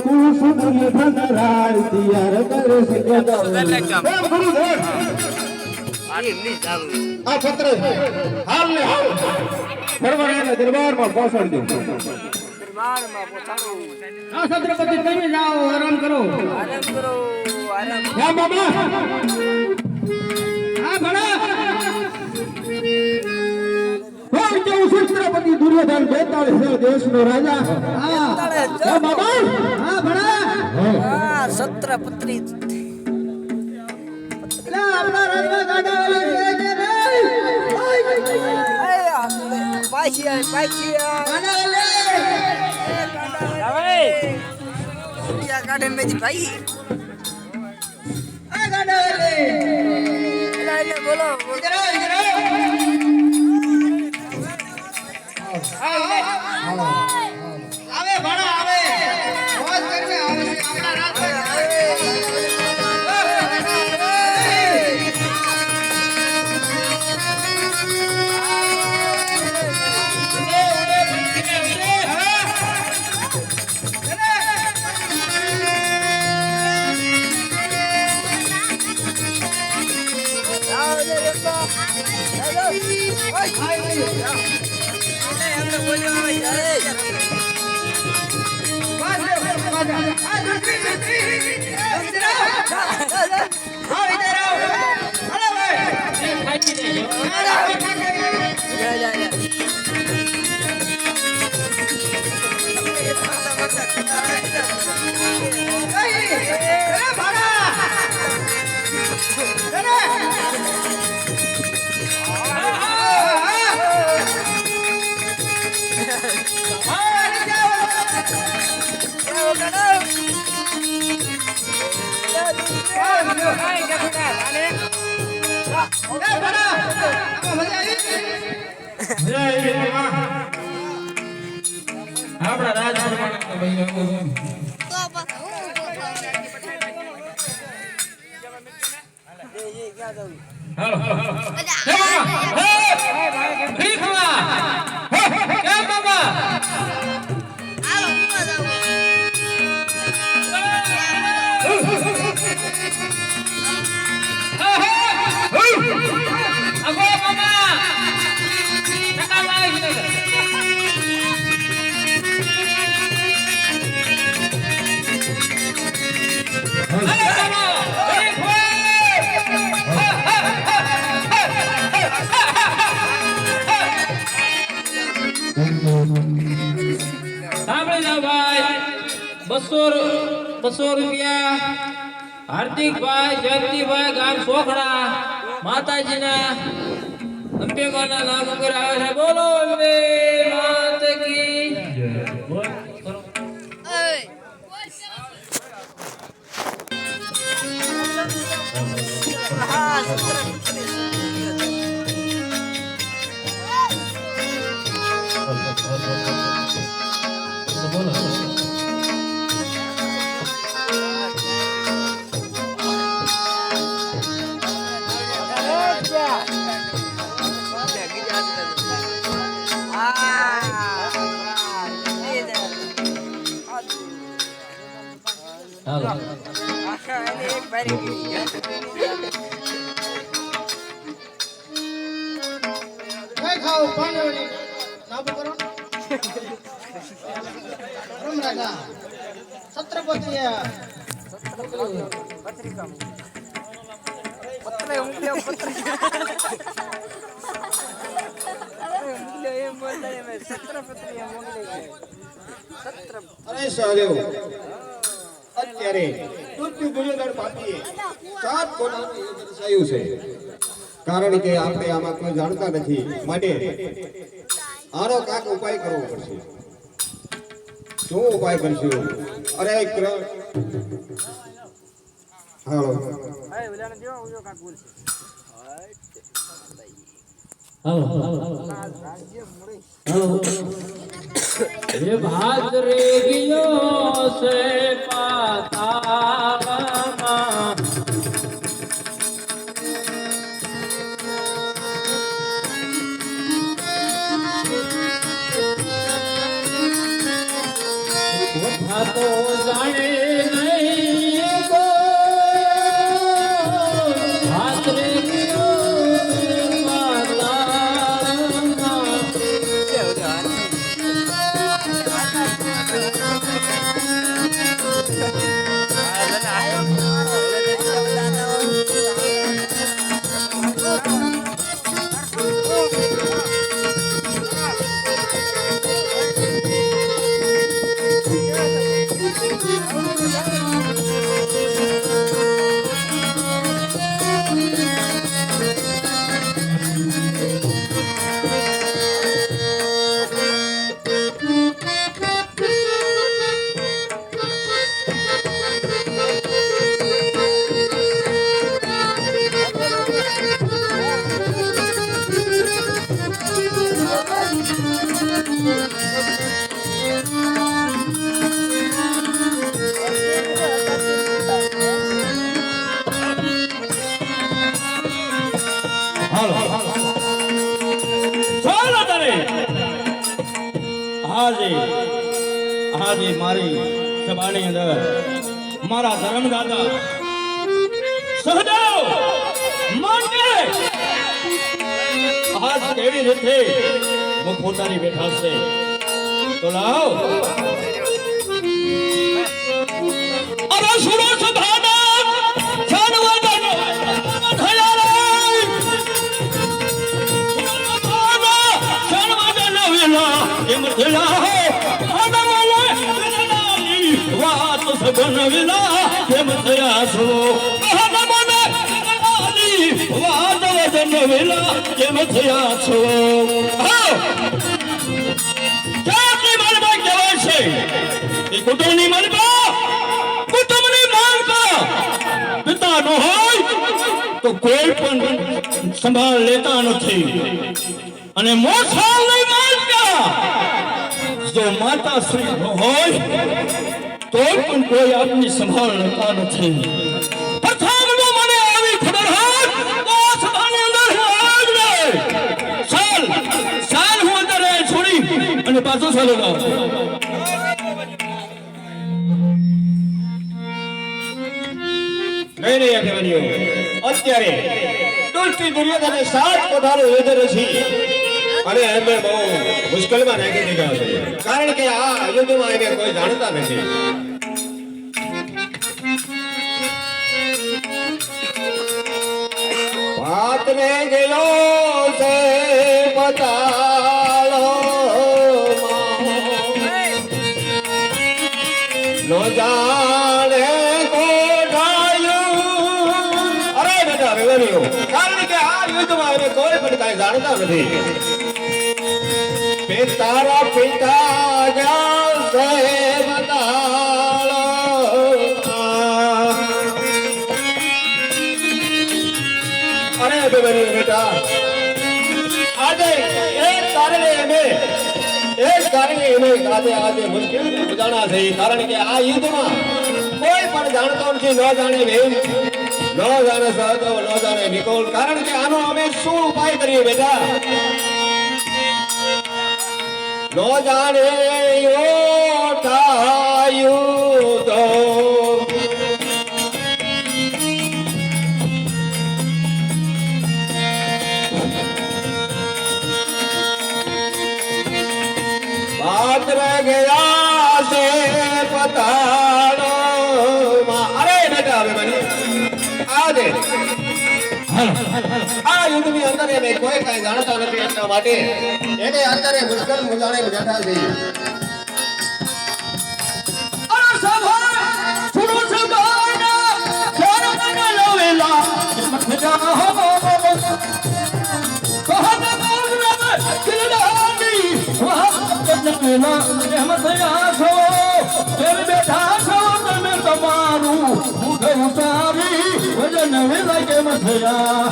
સુદર્શન રાય તૈયાર કરે છે આ પત્ર હાલ ને હાલ ફરવાના દરબારમાં પહોંચાડી દો. દરબારમાં પહોંચાડો. હા છત્રપતિ તમે જાઓ આરામ કરો. આરામ કરો. આરામ. હા બાબા હા ભણા છત્રપતિ દુર્યોધન 42 દેશનો રાજા. હા હા બાબા હા ભણા હા છત્રપતિ. આપણા રાજમાં ગાડા છે રે પાછી ગાડા લે હવે યા ગાર્ડન મેજી ભાઈ આ ગાડા લે એટલે બોલો ઇધર આવે ભણા આવે મોજ કરને આવે છે આપણા રાજમાં આપણા રાજમાં ₹200 હાર્દિકભાઈ જયંતિભાઈ ગામ સોખડા માતાજીના અંબેમાના નામ ઉપર આવે છે. બોલો અંબે માત કી ખાઓ પાણી નાબુ કરો રમ રાજા છત્રપતિ પત્રિકા પત્ર ઉમલ્યો પત્ર ઉમલ્યો એમ બોલતા એમ છત્રપતિ મોકલી છત્ર. અરે સાહેબ અત્યારે તુર્કી દુર્યોધન પાટીએ 7 કોનાનું યુદ્ધ થયું છે. કારણ કે આપણે આમાં કોઈ જાણતા નથી માટે આનો કાક ઉપાય કરવો પડશે. શું ઉપાય કરશું? અરે હાલો ભાઈ ઓલાને દેવો ઉજો કાક બોલશે. હાલો ये भाद्रे गियो से पातालमा તો જાણે નહીં કોઈ હાથ રે ગયો માતા હાલો ચાલો તારે આજે મારી સભાની અંદર મારા ધર્મદાતા સહદેવ માટે આજ કેવી રીતે મુખ પોતાની બેઠા છે તો લાવ અરે સુરો સભાના જાનવરનો થયા રે જાનવરનો વેલા એમ થયા વાત સગન વિલા કેમ થયા છો વાત વદન વિલા કેમ થયા છો ક્યાંથી માલમાં કહેવાય છે એ કુટુંબની માલમાં કુટુંબની માલમાં પિતા નો હોય તો કોઈ પણ સંભાળ લેતા નથી અને મોસાળ નહીં માલકા જો માતા શ્રી હોય તો પણ કોઈ આપની સંભાળ લેતા નથી પ્રથમ જો મને આવી ખબર હોય તો આ સભાની અંદર હું આવી સાલ હું અંદર છોડી અને પાછો ચાલો ગાવ નહીં આગેવાનીઓ અત્યારે દુષ્ટી દુર્યોધને 7 કોઠારો યોજેલો છે અને એમને બહુ મુશ્કેલીમાં નાખી દીધા છે કારણ કે આ યુદ્ધમાં એને કોઈ જાણતા નથી વાત ને ગયો છે પતાળો નો જાણે કોઠાયું અરે બેટા રેવણીઓ કારણ કે આ યુદ્ધમાં એને કોઈ પણ કાંઈ જાણતા નથી તારા પિતા જાસે બતાળો અરે બેબરી બેટા આજે એક કારણે આજે મુશ્કેલ બજાણા છે કારણ કે આ યુદ્ધમાં કોઈ પણ જાણતો નથી ન જાણે ભીમ ન જાણે સહદેવ ન જાણે નિકોલ કારણ કે આનો અમે શું ઉપાય કરીએ બેટા નો જાણે થાયું તો બાત ગયા છે પતાળો અરે બેટા હવે મને આજે આ યુદ્ધની અંદર એને કોઈ કાંઈ જાણતા નથી એટલા માટે એને અત્યારે મુશ્કેલ મુજાણે બેઠા છે બેઠા છો તમે તમારું મુખ ઉતારી વજન વિલય કેમ થયા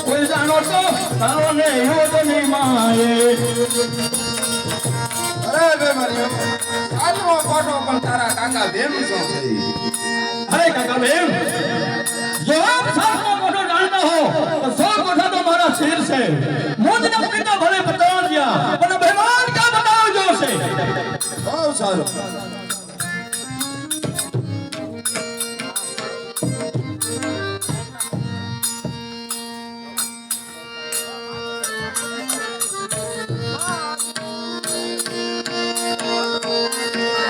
કોઈ જાણો તો તારો ને યોજની માએ અરે બે મારી આજનો કોટો પણ તારા કાકા ભેમ છો અરે કાકા બેન જવાબ સાચો છે મોદના પિતા ભલે બતાવ્યા પણ મહેમાન ક્યાં બતાવજો છે બહુ સારું